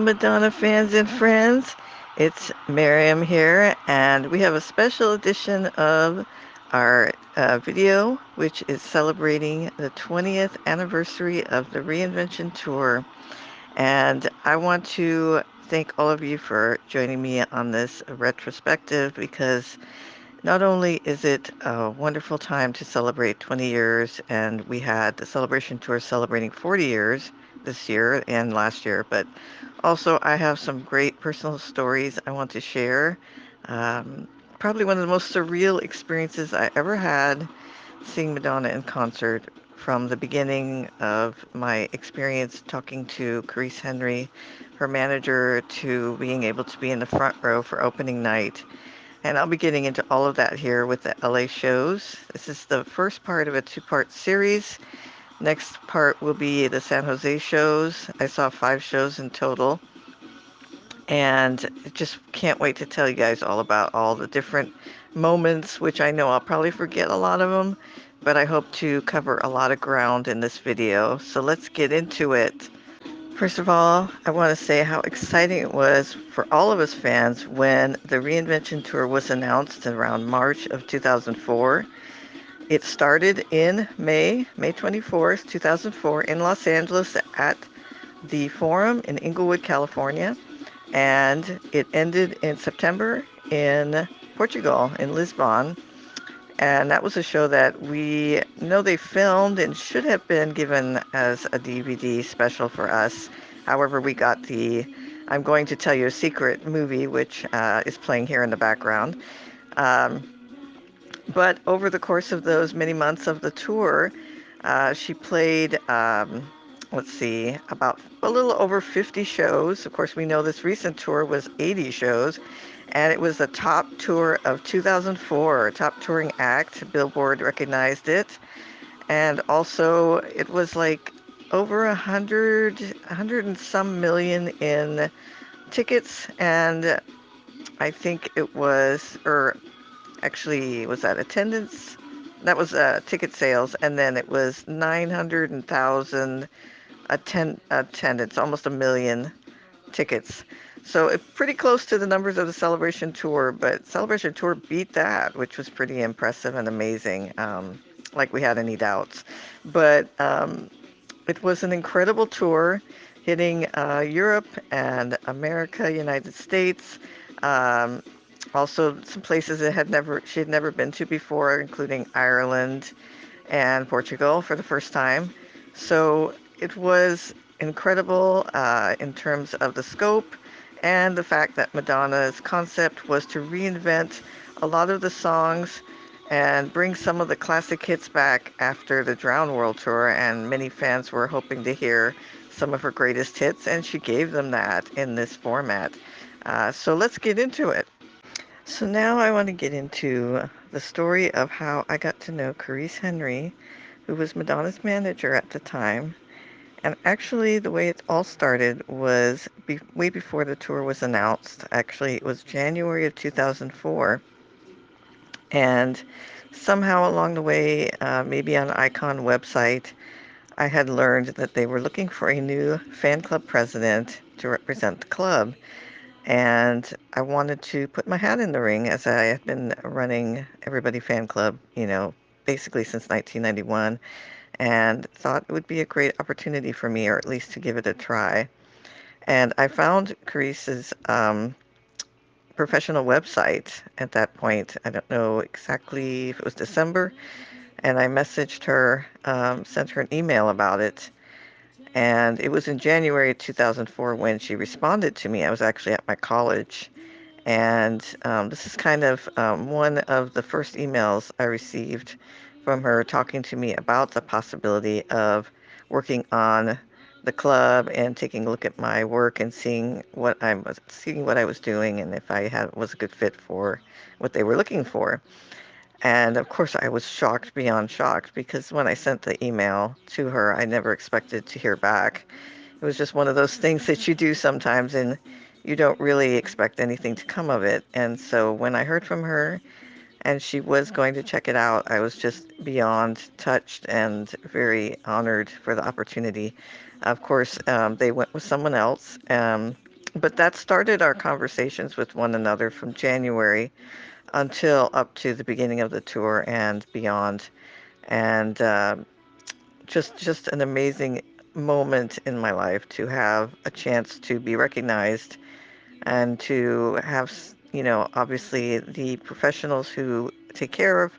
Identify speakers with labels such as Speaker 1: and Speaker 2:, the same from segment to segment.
Speaker 1: Madonna fans and friends. It's Miriam here, and we have a special edition of our video, which is celebrating the 20th anniversary of the Reinvention Tour. And I want to thank all of you for joining me on this retrospective because not only is it a wonderful time to celebrate 20 years, and we had the celebration tour celebrating 40 years this year and last year, but also I have some great personal stories I want to share. Um, Probably one of the most surreal experiences I ever had seeing Madonna in concert from the beginning of my experience talking to Caresse Henry, her manager, to being able to be in the front row for opening night. And I'll be getting into all of that here with the LA shows. This is the first part of a two-part series. Next part will be the San Jose shows. I saw 5 shows in total. And just can't wait to tell you guys all about all the different moments, which I know I'll probably forget a lot of them, but I hope to cover a lot of ground in this video. So let's get into it. First of all, I want to say how exciting it was for all of us fans when the Reinvention Tour was announced around March of 2004. It started in May 24th, 2004, in Los Angeles at the Forum in Inglewood, California, and it ended in September in Portugal, in Lisbon. And that was a show that we know they filmed and should have been given as a DVD special for us. However, we got the I'm Going to Tell You a Secret movie, which is playing here in the background. Um, but over the course of those many months of the tour, she played, let's see, about a little over 50 shows. Of course, we know this recent tour was 80 shows, and it was the top tour of 2004, top touring act. Billboard recognized it. And also, it was like over 100 and some million in tickets. And I think it was, or actually, was that attendance? That was ticket sales, and then it was 900,000 attendance, almost a million tickets. So pretty close to the numbers of the Celebration Tour, but Celebration Tour beat that, which was pretty impressive and amazing. Like we had any doubts. But it was an incredible tour, hitting Europe and America, United States. Um, Also, some places that she had never been to before, including Ireland and Portugal for the first time. So it was incredible in terms of the scope and the fact that Madonna's concept was to reinvent a lot of the songs and bring some of the classic hits back after the Drown World Tour. And many fans were hoping to hear some of her greatest hits, and she gave them that in this format. So let's get into it. So now I want to get into the story of how I got to know Caresse Henry, who was Madonna's manager at the time. And actually, the way it all started was way before the tour was announced. Actually, it was January of 2004. And somehow along the way, maybe on Icon website, I had learned that they were looking for a new fan club president to represent the club. And I wanted to put my hat in the ring as I had been running Everybody Fan Club, basically since 1991, and thought it would be a great opportunity for me, or at least to give it a try. And I found Caresse's professional website at that point. I don't know exactly if it was December, and I messaged her, sent her an email about it. And it was in January 2004 when she responded to me. I was actually at my college. And this is kind of one of the first emails I received from her talking to me about the possibility of working on the club and taking a look at my work and seeing what I was doing and if I had was a good fit for what they were looking for. And of course, I was shocked beyond shocked because when I sent the email to her, I never expected to hear back. It was just one of those things that you do sometimes and you don't really expect anything to come of it. And so when I heard from her and she was going to check it out, I was just beyond touched and very honored for the opportunity. Of course, they went with someone else. But that started our conversations with one another from January until up to the beginning of the tour and beyond. And just an amazing moment in my life to have a chance to be recognized and to have, obviously the professionals who take care of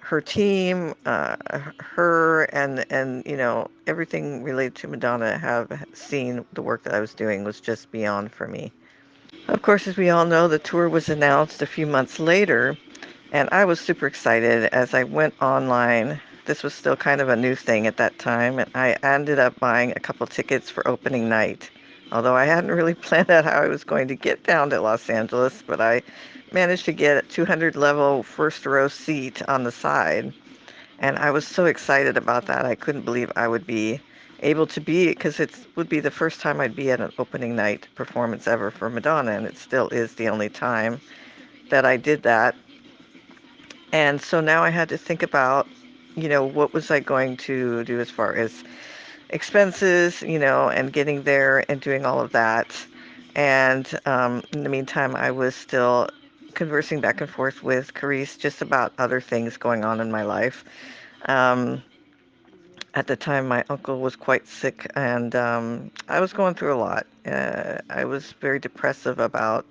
Speaker 1: her team, her and everything related to Madonna have seen the work that I was doing was just beyond for me. Of course, as we all know, the tour was announced a few months later, and I was super excited as I went online. This was still kind of a new thing at that time, and I ended up buying a couple tickets for opening night. Although I hadn't really planned out how I was going to get down to Los Angeles, but I managed to get a 200 level first row seat on the side. And I was so excited about that. I couldn't believe I would be able to be, because it would be the first time I'd be at an opening night performance ever for Madonna, and it still is the only time that I did that. And so now I had to think about, what was I going to do as far as expenses, and getting there and doing all of that. And in the meantime, I was still conversing back and forth with Caresse just about other things going on in my life. Um, at the time, my uncle was quite sick, and I was going through a lot. I was very depressive about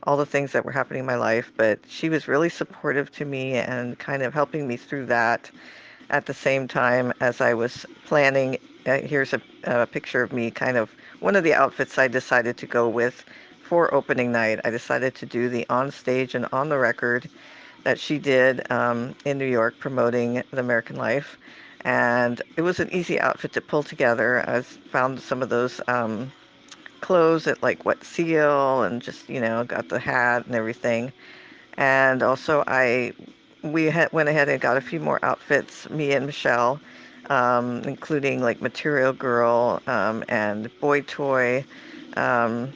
Speaker 1: all the things that were happening in my life, but she was really supportive to me and kind of helping me through that at the same time as I was planning. Here's a picture of me, kind of one of the outfits I decided to go with for opening night. I decided to do the on stage and on the record that she did in New York promoting the American Life. And it was an easy outfit to pull together. I found some of those clothes at like Wet Seal and just, got the hat and everything. And also went ahead and got a few more outfits, me and Michelle, including like Material Girl and Boy Toy. Um,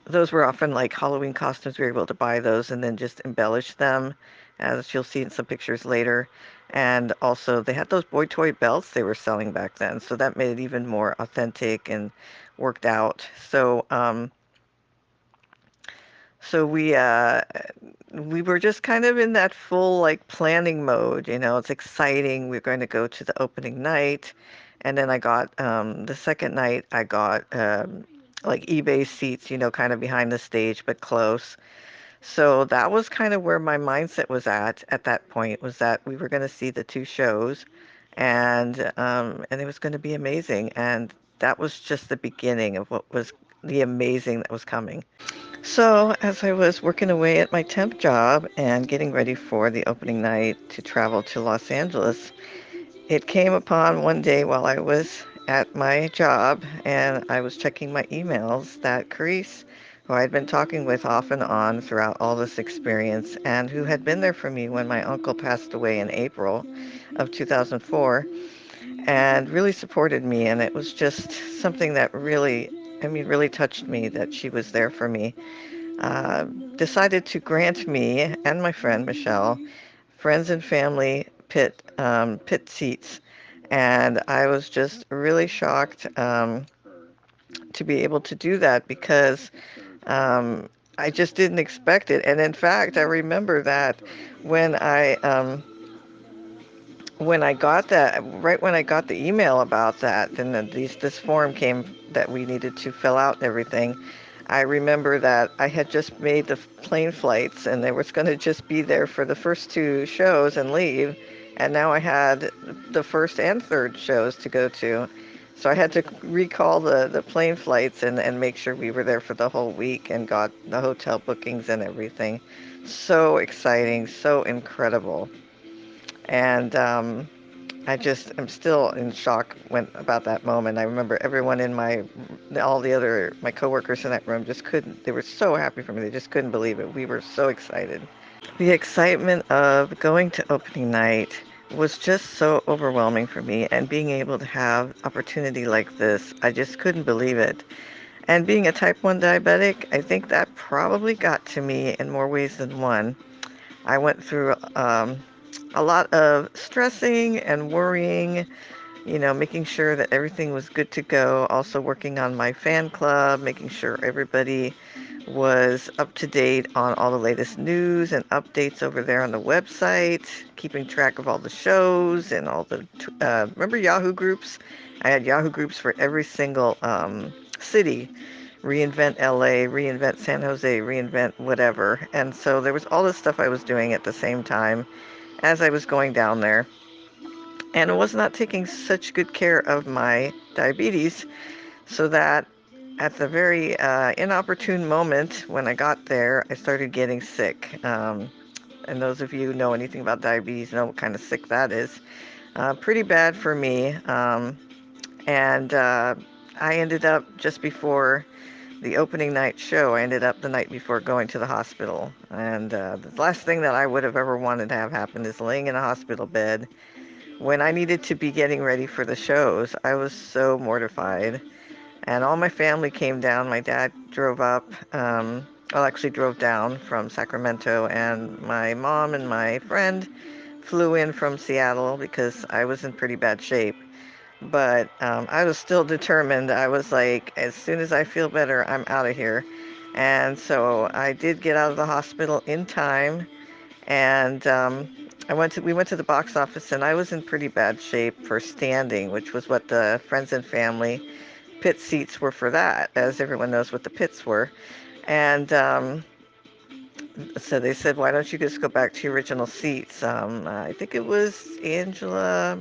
Speaker 1: those were often like Halloween costumes. We were able to buy those and then just embellish them, as you'll see in some pictures later. And also, they had those Boy Toy belts they were selling back then, so that made it even more authentic and worked out. So we were just kind of in that full like planning mode. It's exciting. We're going to go to the opening night, and then I got the second night I got like eBay seats, kind of behind the stage but close. So that was kind of where my mindset was at that point, was that we were going to see the two shows, and it was going to be amazing. And that was just the beginning of what was the amazing that was coming. So, as I was working away at my temp job and getting ready for the opening night to travel to Los Angeles, it came upon one day while I was at my job and I was checking my emails that Caresse, who I'd been talking with off and on throughout all this experience and who had been there for me when my uncle passed away in April of 2004 and really supported me. And it was just something that really, really touched me that she was there for me. uh, Decided to grant me and my friend Michelle friends and family pit seats, and I was just really shocked to be able to do that because um, I just didn't expect it. And in fact, I remember that when I got that, right when I got the email about that, and then this form came that we needed to fill out and everything. I remember that I had just made the plane flights and I was going to just be there for the first two shows and leave. And now I had the first and third shows to go to. So I had to recall the plane flights and make sure we were there for the whole week and got the hotel bookings and everything. So exciting, so incredible. And I'm still in shock about that moment. I remember everyone in all the other, my coworkers in that room just couldn't, they were so happy for me. They just couldn't believe it. We were so excited. The excitement of going to opening night was just so overwhelming for me, and being able to have opportunity like this, I just couldn't believe it. And being a type 1 diabetic, I think that probably got to me in more ways than one. I went through a lot of stressing and worrying making sure that everything was good to go. Also working on my fan club, making sure everybody was up to date on all the latest news and updates over there on the website, keeping track of all the shows and all the, remember Yahoo groups? I had Yahoo groups for every single city. Reinvent LA, reinvent San Jose, reinvent whatever. And so there was all this stuff I was doing at the same time as I was going down there. And I was not taking such good care of my diabetes, so that at the very inopportune moment when I got there, I started getting sick. And those of you who know anything about diabetes know what kind of sick that is. Pretty bad for me. And I ended up just before the opening night show, I ended up the night before going to the hospital. And the last thing that I would have ever wanted to have happen is laying in a hospital bed when I needed to be getting ready for the shows. I was so mortified. And all my family came down. My dad drove up, well, actually drove down from Sacramento, and my mom and my friend flew in from Seattle because I was in pretty bad shape. But I was still determined. I was like, as soon as I feel better, I'm out of here. And so I did get out of the hospital in time, and we went to the box office, and I was in pretty bad shape for standing, which was what the friends and family pit seats were for, that, as everyone knows what the pits were. And so they said, why don't you just go back to your original seats? I think it was Angela.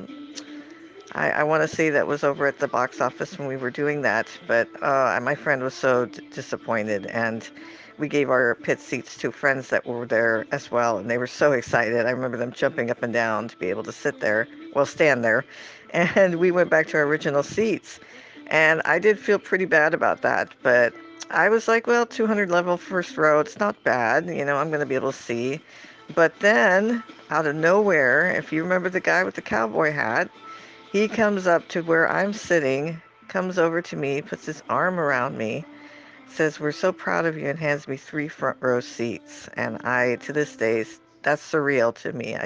Speaker 1: I want to say that was over at the box office when we were doing that, but my friend was so disappointed, and we gave our pit seats to friends that were there as well, and they were so excited. I remember them jumping up and down to be able to sit there, well, stand there, and we went back to our original seats. And I did feel pretty bad about that, but I was like, well, 200 level first row, it's not bad, I'm going to be able to see. But then, out of nowhere, if you remember the guy with the cowboy hat, he comes up to where I'm sitting, comes over to me, puts his arm around me, says, we're so proud of you, and hands me 3 front row seats. And to this day, that's surreal to me.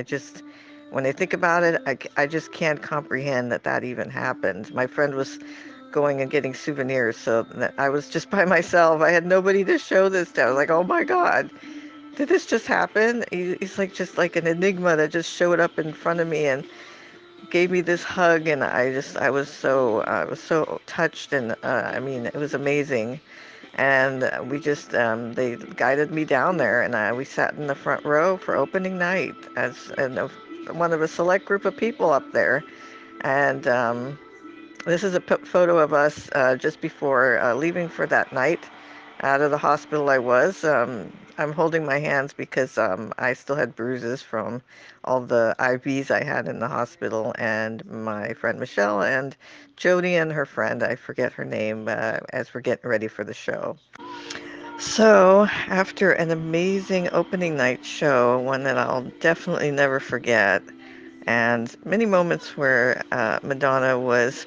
Speaker 1: When I think about it, I just can't comprehend that that even happened. My friend was going and getting souvenirs, so that I was just by myself. I had nobody to show this to. I was like, oh my God, did this just happen? He's like just like an enigma that just showed up in front of me and gave me this hug, and I was so touched, and I mean, it was amazing. And they guided me down there, and we sat in the front row for opening night as one of a select group of people up there. And this is a photo of us just before leaving for that night out of the hospital. I'm holding my hands because I still had bruises from all the IVs I had in the hospital, and my friend Michelle and Jody and her friend, I forget her name, as we're getting ready for the show. So, after an amazing opening night show, one that I'll definitely never forget, and many moments where Madonna was,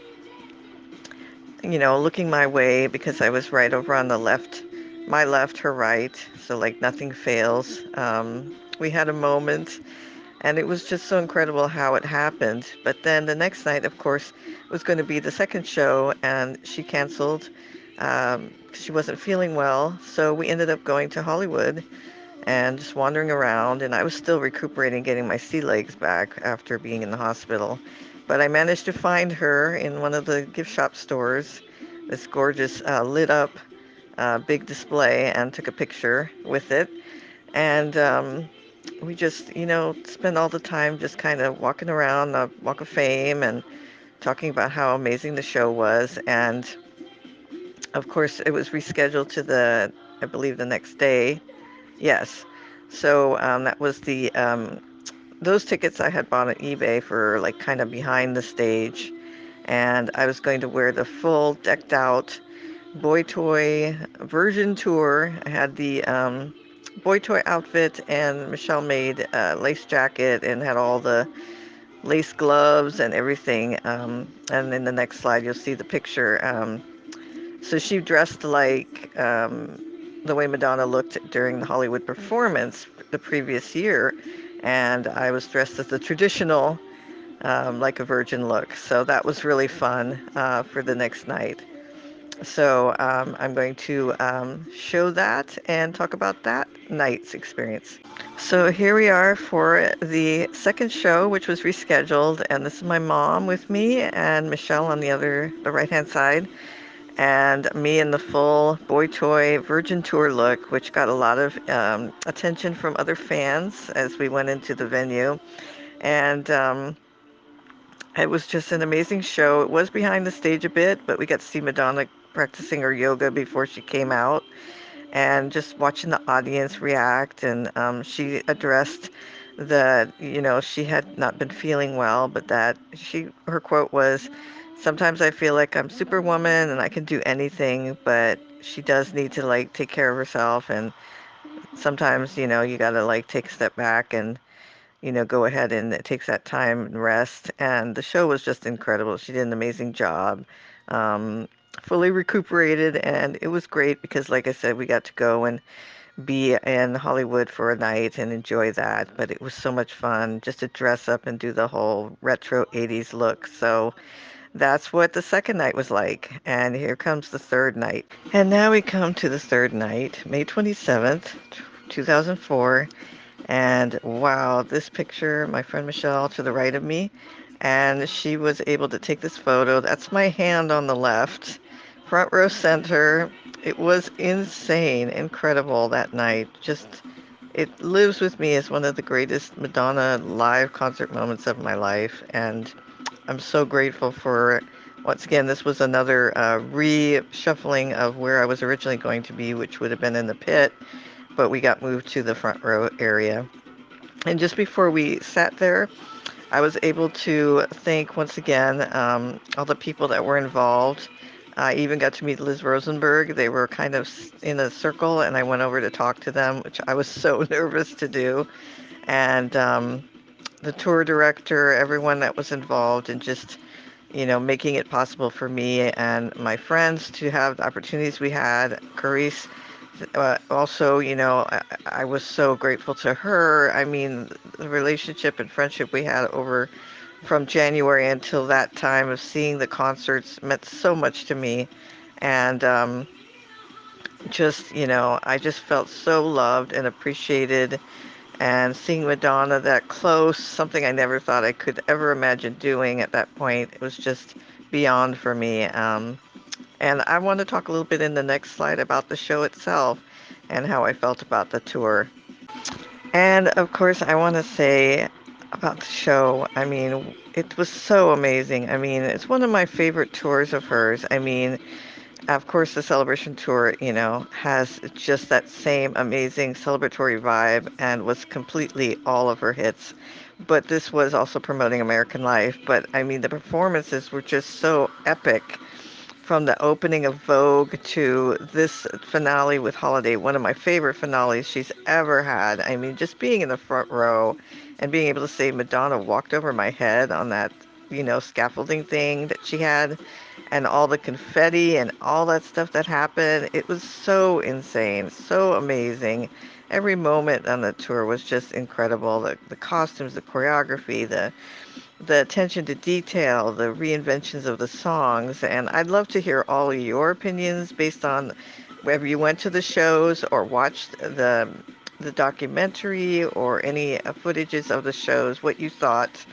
Speaker 1: looking my way because I was right over on the left, my left, her right, so like nothing fails. We had a moment, and it was just so incredible how it happened. But then the next night, of course, was going to be the second show, and she canceled. She wasn't feeling well, so we ended up going to Hollywood and just wandering around, and I was still recuperating, getting my sea legs back after being in the hospital. But I managed to find her in one of the gift shop stores, this gorgeous lit up big display, and took a picture with it. And we just, spent all the time just kind of walking around the Walk of Fame and talking about how amazing the show was. And of course, it was rescheduled to I believe, the next day. Yes. So that was those tickets I had bought on eBay for like kind of behind the stage. And I was going to wear the full decked out boy toy version tour. I had the boy toy outfit, and Michelle made a lace jacket and had all the lace gloves and everything. And in the next slide, you'll see the picture. So she dressed like the way Madonna looked during the Hollywood performance the previous year, and I was dressed as the traditional like a virgin look. So that was really fun for the next night. So I'm going to show that and talk about that night's experience. So here we are for the second show, which was rescheduled, and this is my mom with me and Michelle on the right hand side, and me in the full boy toy Virgin Tour look, which got a lot of attention from other fans as we went into the venue. And it was just an amazing show. It was behind the stage a bit, but we got to see Madonna practicing her yoga before she came out, and just watching the audience react. And she addressed that, she had not been feeling well, but that her quote was, "Sometimes I feel like I'm Superwoman and I can do anything, but she does need to like take care of herself, and sometimes, you gotta like take a step back and go ahead, and it takes that time and rest." And the show was just incredible. She did an amazing job. Um, Fully recuperated, and it was great because, like I said, we got to go and be in Hollywood for a night and enjoy that. But it was so much fun just to dress up and do the whole retro 80s look. So that's what the second night was like. And here comes the third night. And now we come to the third night, May 27th, 2004. And wow, this picture, my friend Michelle to the right of me, and she was able to take this photo. That's my hand on the left, front row center. It was insane, incredible that night. Just, it lives with me as one of the greatest Madonna live concert moments of my life. And I'm so grateful for, once again, this was another reshuffling of where I was originally going to be, which would have been in the pit, but we got moved to the front row area. And just before we sat there, I was able to thank once again all the people that were involved. I even got to meet Liz Rosenberg. They were kind of in a circle, and I went over to talk to them, which I was so nervous to do. And the tour director, everyone that was involved, and just making it possible for me and my friends to have the opportunities we had. Caresse, also, I was so grateful to her. I mean, the relationship and friendship we had over from January until that time of seeing the concerts meant so much to me. And just, I just felt so loved and appreciated. And seeing Madonna that close, something I never thought I could ever imagine doing at that point, it was just beyond for me. And I want to talk a little bit in the next slide about the show itself and how I felt about the tour. And of course, I want to say about the show, I mean, it was so amazing. I mean, it's one of my favorite tours of hers. I mean, of course, the Celebration Tour, has just that same amazing celebratory vibe and was completely all of her hits. But this was also promoting American life. But I mean, the performances were just so epic, from the opening of Vogue to this finale with Holiday, one of my favorite finales she's ever had. I mean, just being in the front row and being able to say Madonna walked over my head on that, scaffolding thing that she had, and all the confetti and all that stuff that happened. It was so insane, so amazing. Every moment on the tour was just incredible. The costumes, the choreography, the attention to detail, the reinventions of the songs. And I'd love to hear all of your opinions based on whether you went to the shows or watched the documentary or any footages of the shows, what you thought,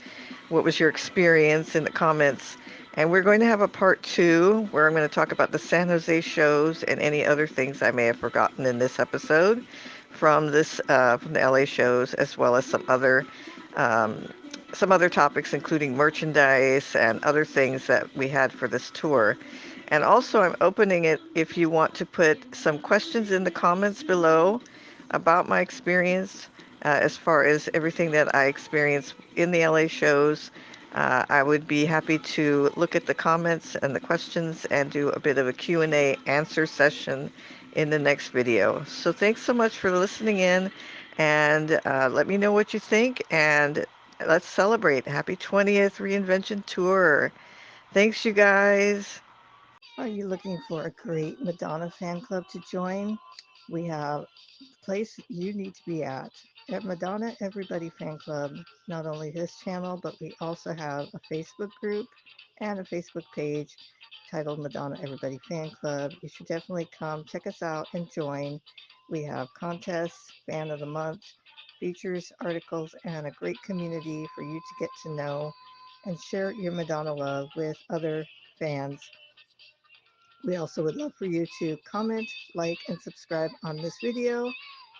Speaker 1: what was your experience in the comments. And we're going to have a part two where I'm going to talk about the San Jose shows and any other things I may have forgotten in this episode from the LA shows, as well as um, some other topics, including merchandise and other things that we had for this tour. And also, I'm opening it if you want to put some questions in the comments below about my experience, as far as everything that I experienced in the LA shows. I would be happy to look at the comments and the questions and do a bit of a Q&A answer session in the next video. So thanks so much for listening in, and let me know what you think, and let's celebrate. Happy 20th Reinvention Tour. Thanks, you guys. Are you looking for a great Madonna fan club to join? We have the place you need to be at. at Madonna Everybody Fan Club, not only this channel, but we also have a Facebook group and a Facebook page titled Madonna Everybody Fan Club. You should definitely come check us out and join. We have contests, fan of the month, features, articles, and a great community for you to get to know and share your Madonna love with other fans. We also would love for you to comment, like, and subscribe on this video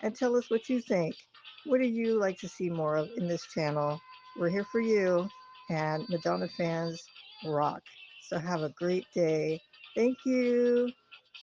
Speaker 1: and tell us what you think. What do you like to see more of in this channel? We're here for you, and Madonna fans rock. So have a great day. Thank you.